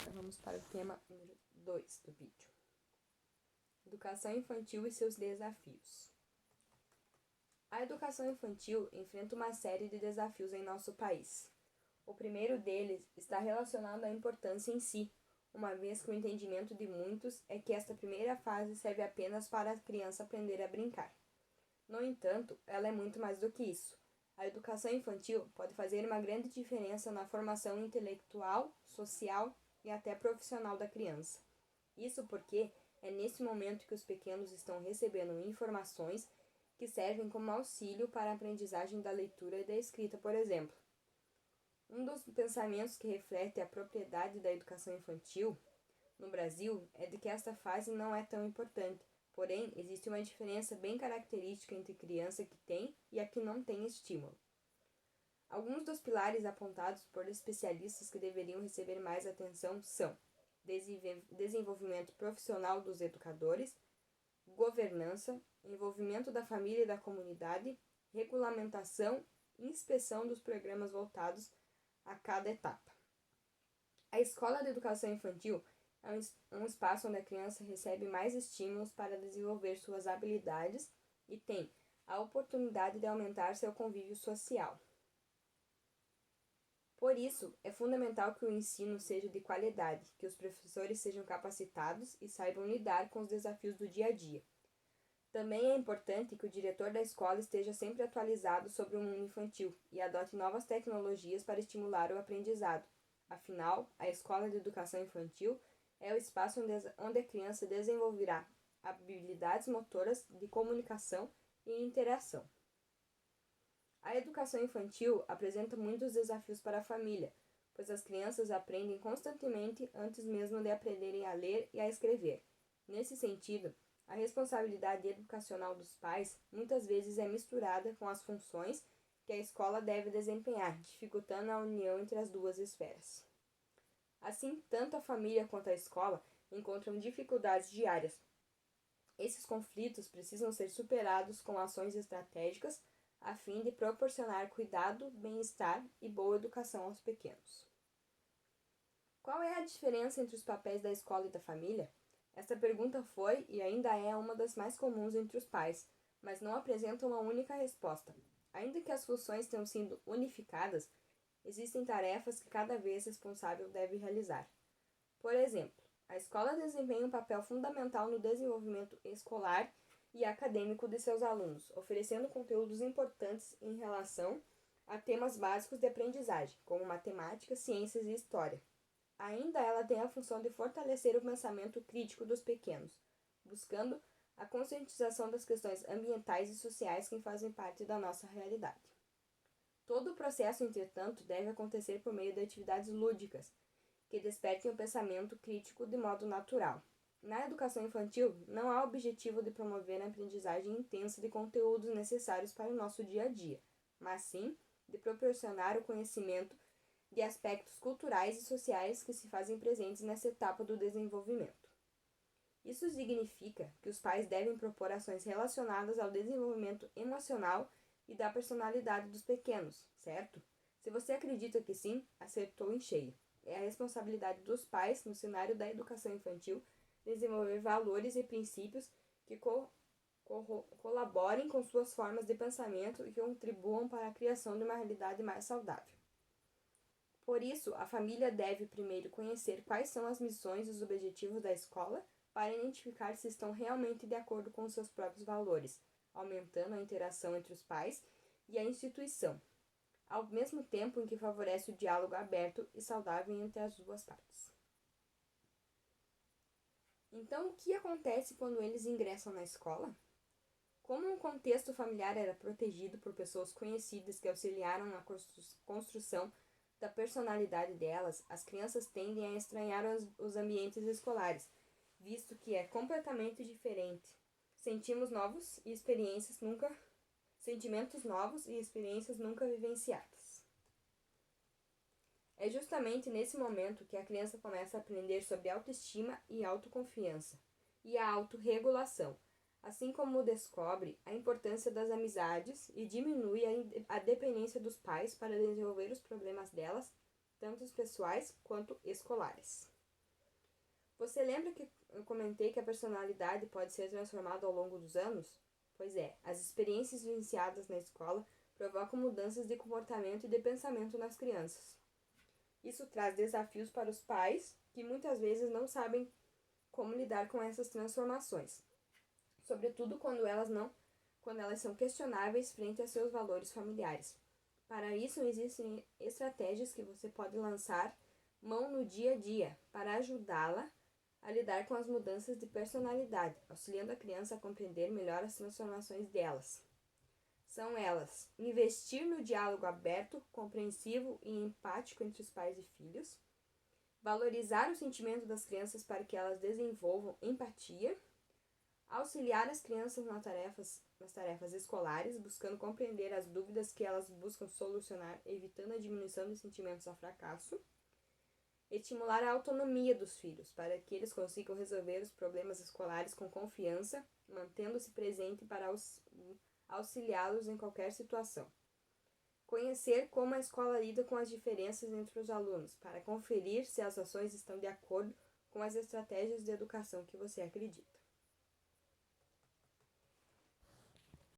Então vamos para o tema número 2 do vídeo. Educação infantil e seus desafios. A educação infantil enfrenta uma série de desafios em nosso país. O primeiro deles está relacionado à importância em si, uma vez que o entendimento de muitos é que esta primeira fase serve apenas para a criança aprender a brincar. No entanto, ela é muito mais do que isso. A educação infantil pode fazer uma grande diferença na formação intelectual, social e até profissional da criança. Isso porque é nesse momento que os pequenos estão recebendo informações que servem como auxílio para a aprendizagem da leitura e da escrita, por exemplo. Um dos pensamentos que reflete a propriedade da educação infantil no Brasil é de que esta fase não é tão importante, porém existe uma diferença bem característica entre criança que tem e a que não tem estímulo. Alguns dos pilares apontados por especialistas que deveriam receber mais atenção são desenvolvimento profissional dos educadores, governança, envolvimento da família e da comunidade, regulamentação e inspeção dos programas voltados a cada etapa. A escola de educação infantil é um espaço onde a criança recebe mais estímulos para desenvolver suas habilidades e tem a oportunidade de aumentar seu convívio social. Por isso, é fundamental que o ensino seja de qualidade, que os professores sejam capacitados e saibam lidar com os desafios do dia a dia. Também é importante que o diretor da escola esteja sempre atualizado sobre o mundo infantil e adote novas tecnologias para estimular o aprendizado. Afinal, a escola de educação infantil é o espaço onde a criança desenvolverá habilidades motoras de comunicação e interação. A educação infantil apresenta muitos desafios para a família, pois as crianças aprendem constantemente antes mesmo de aprenderem a ler e a escrever. Nesse sentido, a responsabilidade educacional dos pais muitas vezes é misturada com as funções que a escola deve desempenhar, dificultando a união entre as duas esferas. Assim, tanto a família quanto a escola encontram dificuldades diárias. Esses conflitos precisam ser superados com ações estratégicas a fim de proporcionar cuidado, bem-estar e boa educação aos pequenos. Qual é a diferença entre os papéis da escola e da família? Esta pergunta foi e ainda é uma das mais comuns entre os pais, mas não apresenta uma única resposta. Ainda que as funções tenham sido unificadas, existem tarefas que cada vez responsável deve realizar. Por exemplo, a escola desempenha um papel fundamental no desenvolvimento escolar e acadêmico de seus alunos, oferecendo conteúdos importantes em relação a temas básicos de aprendizagem, como matemática, ciências e história. Ainda ela tem a função de fortalecer o pensamento crítico dos pequenos, buscando a conscientização das questões ambientais e sociais que fazem parte da nossa realidade. Todo o processo, entretanto, deve acontecer por meio de atividades lúdicas, que despertem o pensamento crítico de modo natural. Na educação infantil, não há objetivo de promover a aprendizagem intensa de conteúdos necessários para o nosso dia a dia, mas sim de proporcionar o conhecimento de aspectos culturais e sociais que se fazem presentes nessa etapa do desenvolvimento. Isso significa que os pais devem propor ações relacionadas ao desenvolvimento emocional e da personalidade dos pequenos, certo? Se você acredita que sim, acertou em cheio. É a responsabilidade dos pais, no cenário da educação infantil, desenvolver valores e princípios que colaborem com suas formas de pensamento e que contribuam para a criação de uma realidade mais saudável. Por isso, a família deve primeiro conhecer quais são as missões e os objetivos da escola para identificar se estão realmente de acordo com os seus próprios valores, aumentando a interação entre os pais e a instituição, ao mesmo tempo em que favorece o diálogo aberto e saudável entre as duas partes. Então, o que acontece quando eles ingressam na escola? Como o contexto familiar era protegido por pessoas conhecidas que auxiliaram na construção da personalidade delas, as crianças tendem a estranhar os ambientes escolares, visto que é completamente diferente. Sentimentos novos e experiências nunca vivenciadas. É justamente nesse momento que a criança começa a aprender sobre autoestima e autoconfiança, e a autorregulação, assim como descobre a importância das amizades e diminui a dependência dos pais para desenvolver os problemas delas, tanto os pessoais quanto escolares. Você lembra que eu comentei que a personalidade pode ser transformada ao longo dos anos? Pois é, as experiências vivenciadas na escola provocam mudanças de comportamento e de pensamento nas crianças. Isso traz desafios para os pais, que muitas vezes não sabem como lidar com essas transformações, sobretudo quando elas são questionáveis frente a seus valores familiares. Para isso, existem estratégias que você pode lançar mão no dia a dia para ajudá-la a lidar com as mudanças de personalidade, auxiliando a criança a compreender melhor as transformações delas. São elas: investir no diálogo aberto, compreensivo e empático entre os pais e filhos, valorizar o sentimento das crianças para que elas desenvolvam empatia, auxiliar as crianças nas tarefas escolares, buscando compreender as dúvidas que elas buscam solucionar, evitando a diminuição de sentimentos a fracasso, estimular a autonomia dos filhos, para que eles consigam resolver os problemas escolares com confiança, mantendo-se presente para auxiliá-los em qualquer situação. Conhecer como a escola lida com as diferenças entre os alunos, para conferir se as ações estão de acordo com as estratégias de educação que você acredita.